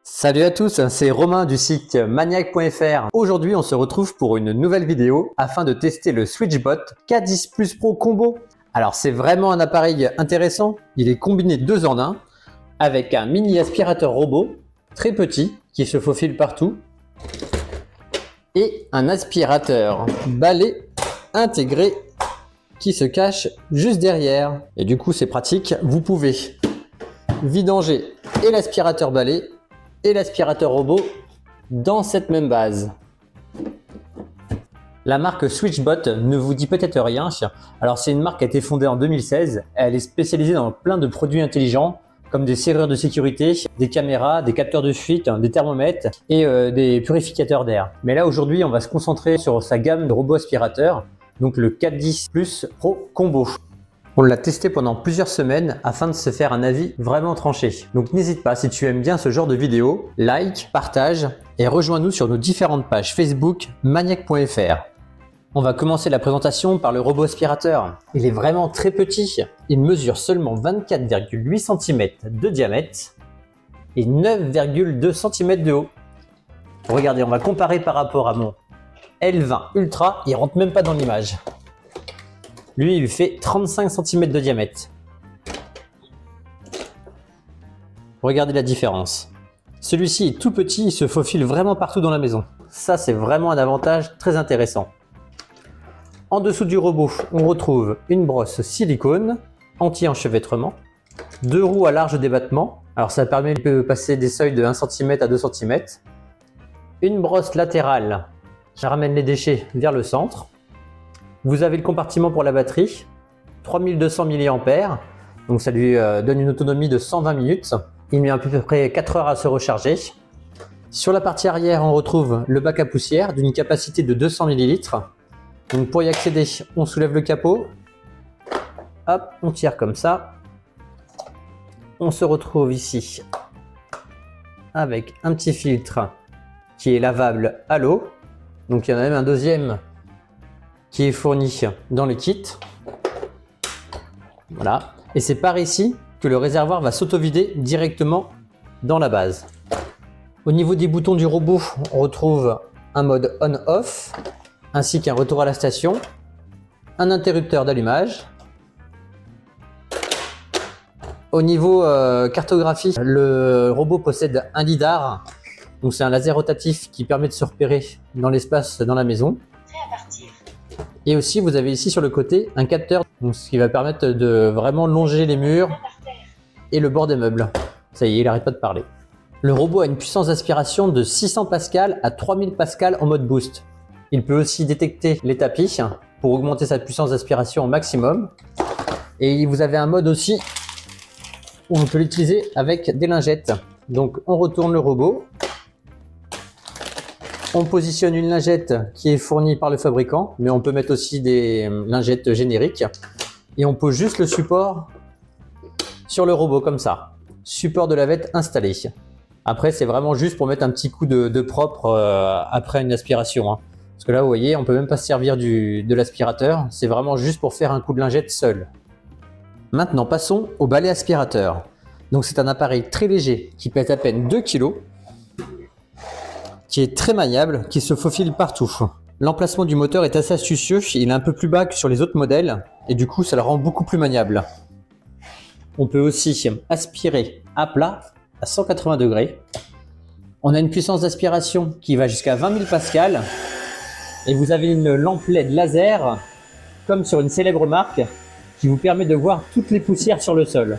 Salut à tous, c'est Romain du site maniac.fr. Aujourd'hui, on se retrouve pour une nouvelle vidéo afin de tester le SwitchBot K10 Plus Pro Combo. Alors, c'est vraiment un appareil intéressant. Il est combiné 2 en 1 avec un mini aspirateur robot très petit qui se faufile partout et un aspirateur balai intégré qui se cache juste derrière. Et du coup, c'est pratique. Vous pouvez vidanger et l'aspirateur balai et l'aspirateur robot dans cette même base. La marque SwitchBot ne vous dit peut-être rien. Alors c'est une marque qui a été fondée en 2016. Elle est spécialisée dans plein de produits intelligents comme des serrures de sécurité, des caméras, des capteurs de fuite, des thermomètres et des purificateurs d'air. Mais là aujourd'hui on va se concentrer sur sa gamme de robots aspirateurs, donc le K10 Plus Pro Combo. On l'a testé pendant plusieurs semaines afin de se faire un avis vraiment tranché. Donc n'hésite pas, si tu aimes bien ce genre de vidéo, like, partage et rejoins-nous sur nos différentes pages Facebook maniac.fr. On va commencer la présentation par le robot aspirateur. Il est vraiment très petit. Il mesure seulement 24,8 cm de diamètre et 9,2 cm de haut. Regardez, on va comparer par rapport à mon L20 Ultra, il rentre même pas dans l'image. Lui, il fait 35 cm de diamètre. Regardez la différence. Celui-ci est tout petit, il se faufile vraiment partout dans la maison. Ça, c'est vraiment un avantage très intéressant. En dessous du robot, on retrouve une brosse silicone anti-enchevêtrement, 2 roues à large débattement. Alors, ça permet de passer des seuils de 1 cm à 2 cm. Une brosse latérale, ça ramène les déchets vers le centre. Vous avez le compartiment pour la batterie, 3200 mAh, donc ça lui donne une autonomie de 120 minutes. Il met à peu près 4 heures à se recharger. Sur la partie arrière, on retrouve le bac à poussière d'une capacité de 200 ml. Donc pour y accéder, on soulève le capot, hop, on tire comme ça. On se retrouve ici avec un petit filtre qui est lavable à l'eau. Donc il y en a même un deuxième qui est fourni dans le kit. Voilà. Et c'est par ici que le réservoir va s'auto-vider directement dans la base. Au niveau des boutons du robot, on retrouve un mode on-off, ainsi qu'un retour à la station, un interrupteur d'allumage. Au niveau cartographie, le robot possède un lidar, donc c'est un laser rotatif qui permet de se repérer dans l'espace dans la maison. Et aussi, vous avez ici sur le côté un capteur, donc ce qui va permettre de vraiment longer les murs et le bord des meubles. Ça y est, il n'arrête pas de parler. Le robot a une puissance d'aspiration de 600 pascal à 3000 pascal en mode boost. Il peut aussi détecter les tapis pour augmenter sa puissance d'aspiration au maximum. Et vous avez un mode aussi où on peut l'utiliser avec des lingettes. Donc on retourne le robot. On positionne une lingette qui est fournie par le fabricant, mais on peut mettre aussi des lingettes génériques. Et on pose juste le support sur le robot comme ça. Support de lavette installé. Après, c'est vraiment juste pour mettre un petit coup de propre après une aspiration. Parce que là, vous voyez, on peut même pas se servir de l'aspirateur. C'est vraiment juste pour faire un coup de lingette seul. Maintenant, passons au balai aspirateur. Donc c'est un appareil très léger qui pèse à peine 2 kg. Qui est très maniable, qui se faufile partout. L'emplacement du moteur est assez astucieux, il est un peu plus bas que sur les autres modèles et du coup ça le rend beaucoup plus maniable. On peut aussi aspirer à plat à 180 degrés. On a une puissance d'aspiration qui va jusqu'à 20 000 pascal et vous avez une lampe LED laser comme sur une célèbre marque qui vous permet de voir toutes les poussières sur le sol.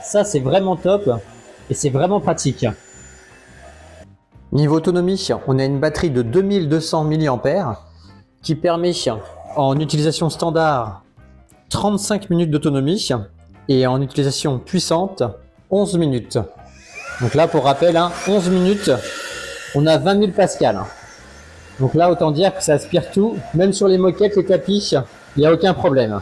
Ça c'est vraiment top et c'est vraiment pratique. Niveau autonomie, on a une batterie de 2200 mAh qui permet en utilisation standard 35 minutes d'autonomie et en utilisation puissante 11 minutes. Donc là pour rappel, 11 minutes, on a 20 000 pascal. Donc là autant dire que ça aspire tout, même sur les moquettes, les tapis, il n'y a aucun problème.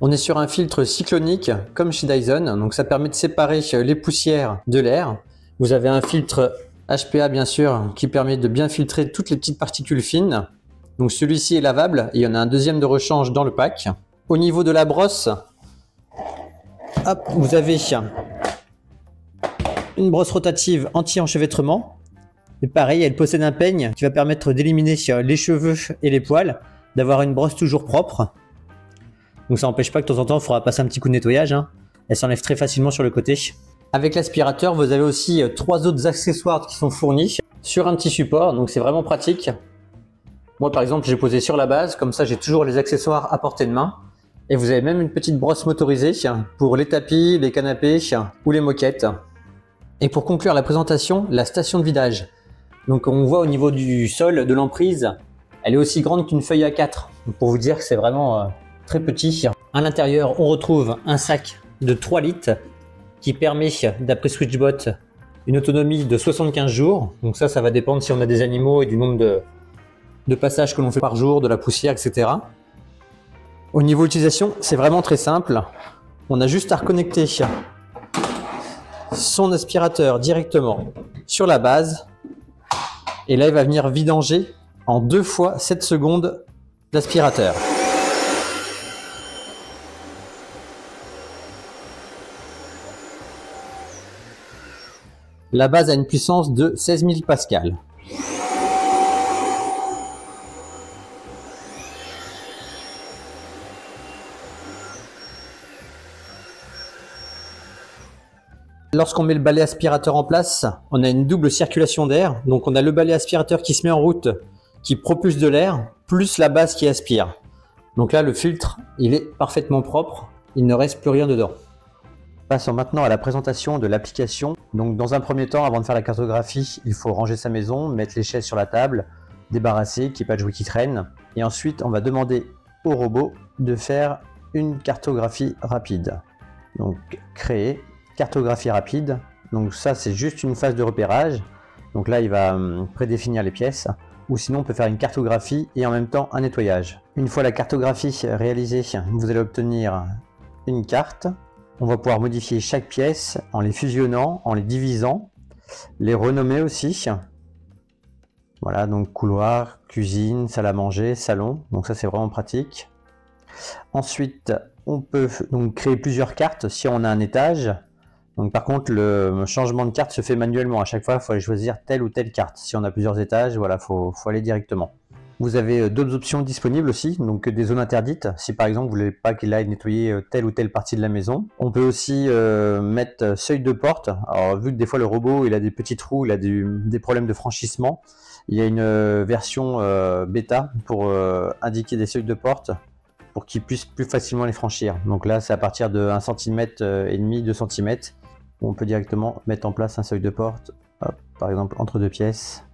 On est sur un filtre cyclonique comme chez Dyson, donc ça permet de séparer les poussières de l'air. Vous avez un filtre HPA bien sûr qui permet de bien filtrer toutes les petites particules fines. Donc celui-ci est lavable, il y en a un deuxième de rechange dans le pack. Au niveau de la brosse, hop, vous avez une brosse rotative anti-enchevêtrement. Et pareil, elle possède un peigne qui va permettre d'éliminer les cheveux et les poils, d'avoir une brosse toujours propre. Donc ça n'empêche pas que de temps en temps, il faudra passer un petit coup de nettoyage, hein. Elle s'enlève très facilement sur le côté. Avec l'aspirateur, vous avez aussi 3 autres accessoires qui sont fournis sur un petit support, donc c'est vraiment pratique. Moi par exemple, j'ai posé sur la base, comme ça j'ai toujours les accessoires à portée de main. Et vous avez même une petite brosse motorisée pour les tapis, les canapés ou les moquettes. Et pour conclure la présentation, la station de vidage. Donc on voit au niveau du sol, de l'emprise, elle est aussi grande qu'une feuille A4. Donc pour vous dire que c'est vraiment très petit. À l'intérieur, on retrouve un sac de 3 litres qui permet, d'après Switchbot, une autonomie de 75 jours. Donc ça va dépendre si on a des animaux et du nombre de passages que l'on fait par jour, de la poussière, etc. Au niveau utilisation, c'est vraiment très simple. On a juste à reconnecter son aspirateur directement sur la base. Et là, il va venir vidanger en 2 fois 7 secondes l'aspirateur. La base a une puissance de 16 000 pascal. Lorsqu'on met le balai aspirateur en place, on a une double circulation d'air. Donc on a le balai aspirateur qui se met en route, qui propulse de l'air, plus la base qui aspire. Donc là, le filtre, il est parfaitement propre. Il ne reste plus rien dedans. Passons maintenant à la présentation de l'application. Donc dans un premier temps, avant de faire la cartographie, il faut ranger sa maison, mettre les chaises sur la table, débarrasser, qu'il n'y ait pas de jouets qui traînent. Et ensuite, on va demander au robot de faire une cartographie rapide. Donc créer cartographie rapide. Donc ça, c'est juste une phase de repérage. Donc là, il va prédéfinir les pièces. Ou sinon, on peut faire une cartographie et en même temps un nettoyage. Une fois la cartographie réalisée, vous allez obtenir une carte. On va pouvoir modifier chaque pièce en les fusionnant, en les divisant, les renommer aussi. Voilà, donc couloir, cuisine, salle à manger, salon. Donc ça, c'est vraiment pratique. Ensuite, on peut donc créer plusieurs cartes si on a un étage. Donc par contre, le changement de carte se fait manuellement. À chaque fois, il faut aller choisir telle ou telle carte. Si on a plusieurs étages, voilà, faut aller directement. Vous avez d'autres options disponibles aussi, donc des zones interdites. Si par exemple vous voulez pas qu'il aille nettoyer telle ou telle partie de la maison. On peut aussi mettre seuil de porte. Alors vu que des fois le robot il a des petits trous, il a des problèmes de franchissement, il y a une version bêta pour indiquer des seuils de porte pour qu'il puisse plus facilement les franchir. Donc là c'est à partir de 1,5 cm et demi, 2 cm. On peut directement mettre en place un seuil de porte, hop, par exemple entre 2 pièces.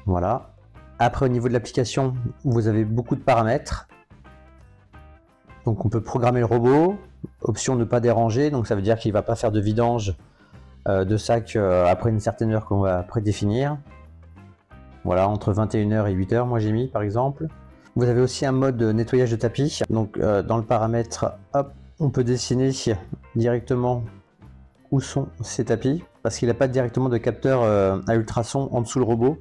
Voilà. Après, au niveau de l'application, vous avez beaucoup de paramètres. Donc on peut programmer le robot, option ne pas déranger, donc ça veut dire qu'il ne va pas faire de vidange de sac après une certaine heure qu'on va prédéfinir. Voilà, entre 21h et 8h, moi j'ai mis par exemple. Vous avez aussi un mode nettoyage de tapis. Donc dans le paramètre, hop, on peut dessiner directement où sont ces tapis, parce qu'il n'a pas directement de capteur à ultrasons en dessous le robot.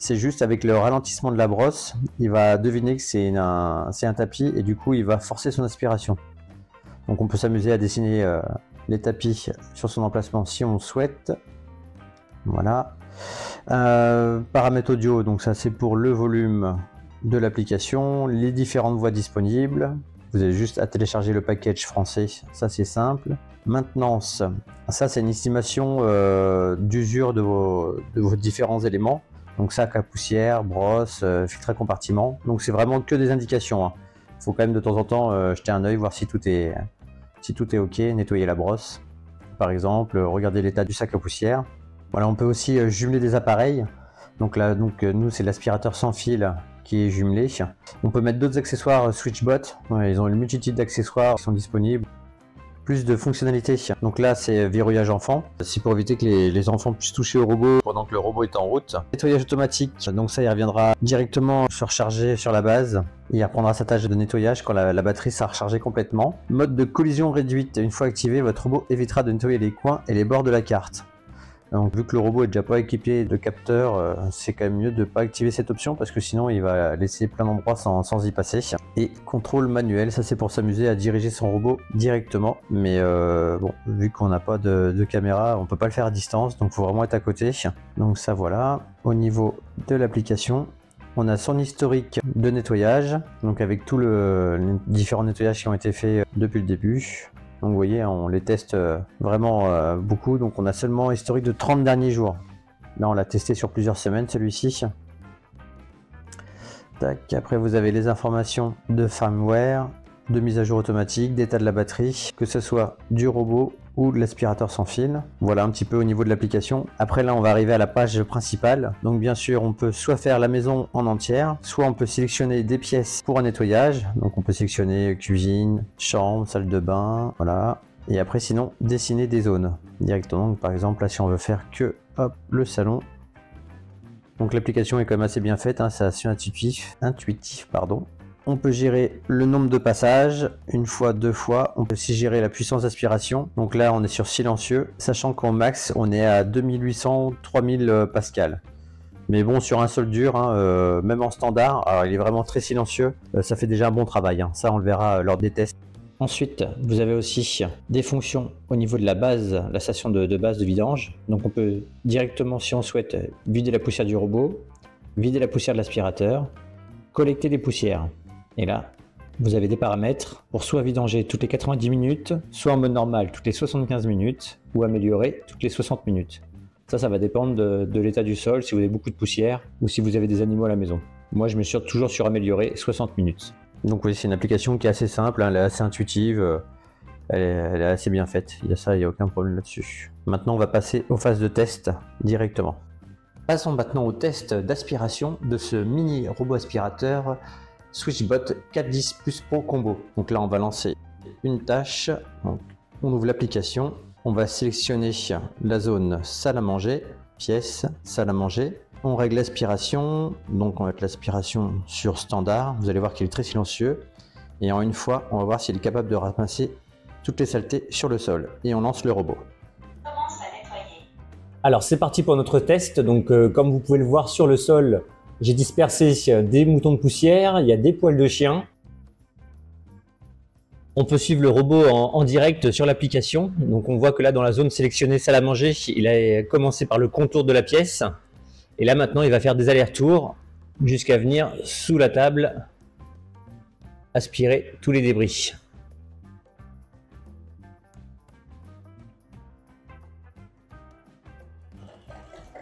C'est juste avec le ralentissement de la brosse, il va deviner que c'est un tapis et du coup il va forcer son aspiration. Donc on peut s'amuser à dessiner les tapis sur son emplacement si on le souhaite. Voilà. Paramètres audio, donc ça c'est pour le volume de l'application, les différentes voix disponibles. Vous avez juste à télécharger le package français, ça c'est simple. Maintenance, ça c'est une estimation d'usure de vos différents éléments. Donc sac à poussière, brosse, filtre à compartiment. Donc c'est vraiment que des indications, hein. Faut quand même de temps en temps jeter un œil, voir si tout est ok, nettoyer la brosse. Par exemple, regarder l'état du sac à poussière. Voilà, on peut aussi jumeler des appareils. Donc là, nous c'est l'aspirateur sans fil qui est jumelé. On peut mettre d'autres accessoires Switchbot. Ouais, ils ont une multitude d'accessoires qui sont disponibles. Plus de fonctionnalités. Donc là c'est verrouillage enfant, c'est pour éviter que les enfants puissent toucher au robot pendant que le robot est en route. Nettoyage automatique, donc ça il reviendra directement se recharger sur la base. Il reprendra sa tâche de nettoyage quand la batterie sera rechargée complètement. Mode de collision réduite, une fois activé, votre robot évitera de nettoyer les coins et les bords de la carte. Donc vu que le robot est déjà pas équipé de capteur, c'est quand même mieux de pas activer cette option parce que sinon il va laisser plein d'endroits sans y passer. Et contrôle manuel, ça c'est pour s'amuser à diriger son robot directement. Mais bon, vu qu'on n'a pas de caméra, on peut pas le faire à distance, donc il faut vraiment être à côté. Donc ça voilà. Au niveau de l'application, on a son historique de nettoyage, donc avec tous les différents nettoyages qui ont été faits depuis le début. Donc vous voyez, on les teste vraiment beaucoup, donc on a seulement historique de 30 derniers jours. Là on l'a testé sur plusieurs semaines celui-ci. Tac. Après vous avez les informations de firmware, de mise à jour automatique, d'état de la batterie, que ce soit du robot ou de l'aspirateur sans fil. Voilà un petit peu au niveau de l'application. Après là on va arriver à la page principale. Donc bien sûr on peut soit faire la maison en entière, soit on peut sélectionner des pièces pour un nettoyage. Donc on peut sélectionner cuisine, chambre, salle de bain, voilà. Et après sinon dessiner des zones directement. Donc, par exemple là si on veut faire que hop, le salon. Donc l'application est quand même assez bien faite, hein, c'est assez intuitif, pardon. On peut gérer le nombre de passages, une fois, deux fois. On peut aussi gérer la puissance d'aspiration. Donc là, on est sur silencieux, sachant qu'en max, on est à 2800-3000 pascal. Mais bon, sur un sol dur, hein, même en standard, alors il est vraiment très silencieux. Ça fait déjà un bon travail. Hein. Ça, on le verra lors des tests. Ensuite, vous avez aussi des fonctions au niveau de la base, la station de base de vidange. Donc on peut directement, si on souhaite, vider la poussière du robot, vider la poussière de l'aspirateur, collecter les poussières. Et là, vous avez des paramètres pour soit vidanger toutes les 90 minutes, soit en mode normal toutes les 75 minutes, ou améliorer toutes les 60 minutes. Ça va dépendre de l'état du sol, si vous avez beaucoup de poussière, ou si vous avez des animaux à la maison. Moi, je me suis toujours sur améliorer 60 minutes. Donc oui, c'est une application qui est assez simple, hein, elle est assez intuitive, elle est assez bien faite. Il n'y a aucun problème là-dessus. Maintenant, on va passer aux phases de test directement. Passons maintenant au test d'aspiration de ce mini robot aspirateur SwitchBot 410 Plus Pro Combo. Donc là, on va lancer une tâche. Donc, on ouvre l'application. On va sélectionner la zone salle à manger, pièce, salle à manger. On règle l'aspiration. Donc, on va mettre l'aspiration sur standard. Vous allez voir qu'il est très silencieux. Et en une fois, on va voir s'il est capable de ramasser toutes les saletés sur le sol. Et on lance le robot. Alors, c'est parti pour notre test. Donc, comme vous pouvez le voir sur le sol, j'ai dispersé des moutons de poussière, il y a des poils de chien. On peut suivre le robot en direct sur l'application. Donc on voit que là dans la zone sélectionnée salle à manger, il a commencé par le contour de la pièce. Et là maintenant il va faire des allers-retours jusqu'à venir sous la table aspirer tous les débris.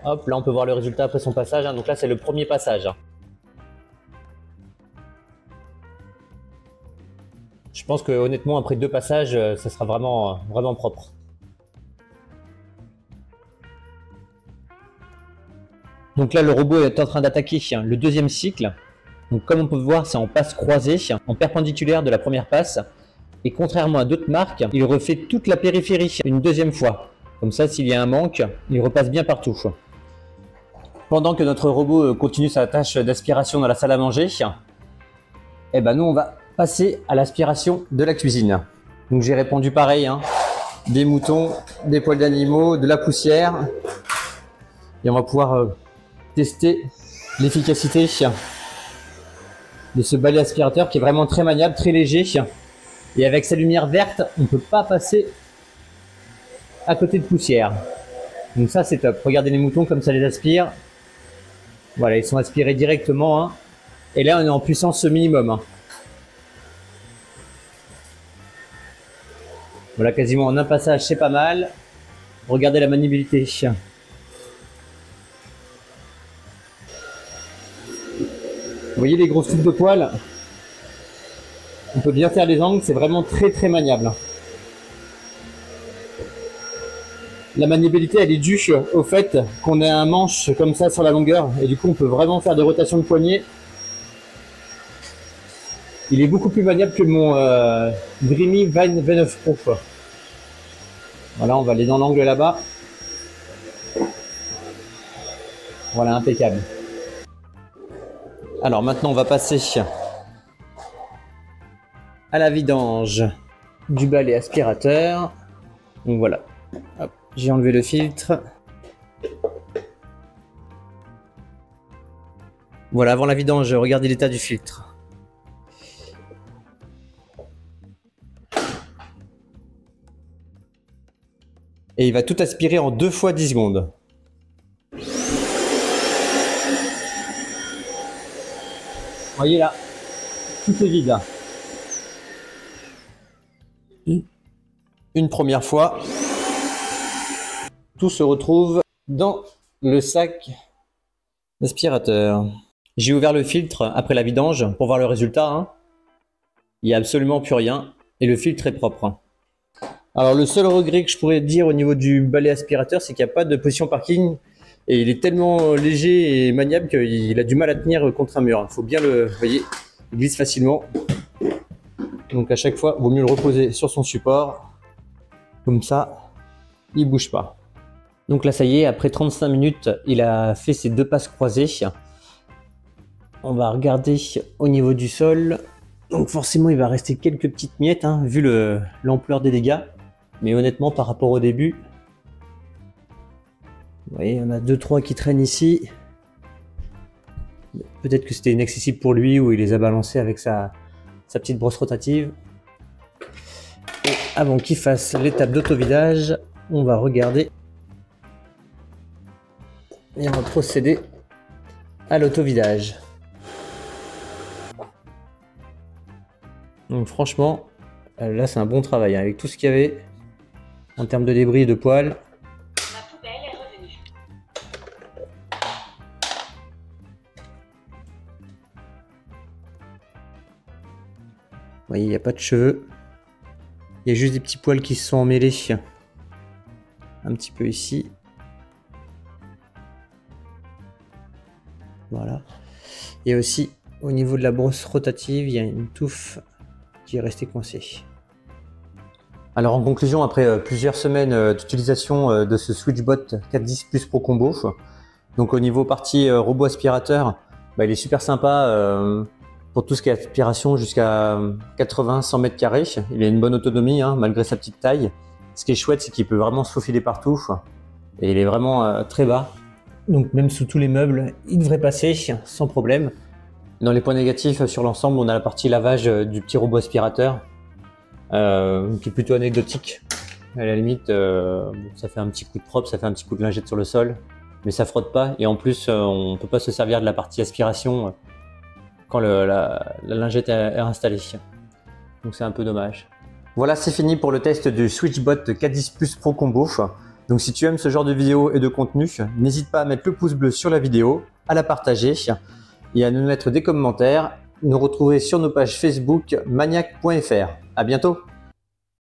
Hop, là on peut voir le résultat après son passage. Donc là c'est le premier passage. Je pense que honnêtement après 2 passages, ça sera vraiment propre. Donc là le robot est en train d'attaquer le deuxième cycle. Donc comme on peut voir, c'est en passe croisée, en perpendiculaire de la première passe. Et contrairement à d'autres marques, il refait toute la périphérie une deuxième fois. Comme ça, s'il y a un manque, il repasse bien partout. Pendant que notre robot continue sa tâche d'aspiration dans la salle à manger, eh ben nous on va passer à l'aspiration de la cuisine. Donc j'ai répondu pareil, hein, des moutons, des poils d'animaux, de la poussière. Et on va pouvoir tester l'efficacité de ce balai aspirateur qui est vraiment très maniable, très léger. Et avec sa lumière verte, on ne peut pas passer à côté de poussière. Donc ça c'est top. Regardez les moutons comme ça les aspire. Voilà, ils sont aspirés directement. Hein. Et là on est en puissance minimum. Hein. Voilà, quasiment en un passage, c'est pas mal. Regardez la maniabilité. Vous voyez les grosses touches de poils? On peut bien faire les angles, c'est vraiment très maniable. La maniabilité, elle est due au fait qu'on a un manche comme ça sur la longueur. Et du coup, on peut vraiment faire des rotations de poignet. Il est beaucoup plus maniable que mon Dreamy V9 Pro. Voilà, on va aller dans l'angle là-bas. Voilà, impeccable. Alors maintenant, on va passer à la vidange du balai aspirateur. Donc voilà, j'ai enlevé le filtre. Voilà, avant la vidange, regardez l'état du filtre. Et il va tout aspirer en 2 fois 10 secondes. Voyez là, tout est vide là. Une première fois, tout se retrouve dans le sac d'aspirateur. J'ai ouvert le filtre après la vidange pour voir le résultat, hein. Il n'y a absolument plus rien et le filtre est propre. Alors le seul regret que je pourrais dire au niveau du balai aspirateur, c'est qu'il n'y a pas de position parking et il est tellement léger et maniable qu'il a du mal à tenir contre un mur. Il faut bien le... Vous voyez, il glisse facilement. Donc à chaque fois, il vaut mieux le reposer sur son support. Comme ça, il ne bouge pas. Donc là ça y est, après 35 minutes, il a fait ses 2 passes croisées. On va regarder au niveau du sol. Donc forcément il va rester quelques petites miettes, hein, vu l'ampleur des dégâts. Mais honnêtement par rapport au début, vous voyez, on a 2-3 qui traînent ici. Peut-être que c'était inaccessible pour lui ou il les a balancés avec sa petite brosse rotative. Et avant qu'il fasse l'étape d'autovidage, on va regarder. Et on va procéder à l'autovidage. Donc franchement, là c'est un bon travail, hein, avec tout ce qu'il y avait en termes de débris et de poils. La poubelle est revenue. Vous voyez, il n'y a pas de cheveux. Il y a juste des petits poils qui se sont emmêlés. Un petit peu ici. Voilà. Et aussi, au niveau de la brosse rotative, il y a une touffe qui est restée coincée. Alors en conclusion, après plusieurs semaines d'utilisation de ce SwitchBot 410 Plus Pro Combo, donc au niveau partie robot aspirateur, il est super sympa pour tout ce qui est aspiration jusqu'à 80-100 mètres carrés. Il a une bonne autonomie, hein, malgré sa petite taille. Ce qui est chouette, c'est qu'il peut vraiment se faufiler partout et il est vraiment très bas. Donc même sous tous les meubles, il devrait passer sans problème. Dans les points négatifs sur l'ensemble, on a la partie lavage du petit robot aspirateur. Qui est plutôt anecdotique. À la limite, ça fait un petit coup de propre, ça fait un petit coup de lingette sur le sol, mais ça frotte pas. Et en plus, on peut pas se servir de la partie aspiration quand la lingette est installée. Donc c'est un peu dommage. Voilà, c'est fini pour le test du SwitchBot 410 Plus Pro Combo. Donc si tu aimes ce genre de vidéo et de contenu, n'hésite pas à mettre le pouce bleu sur la vidéo, à la partager et à nous mettre des commentaires. Nous retrouver sur nos pages Facebook maniac.fr. À bientôt!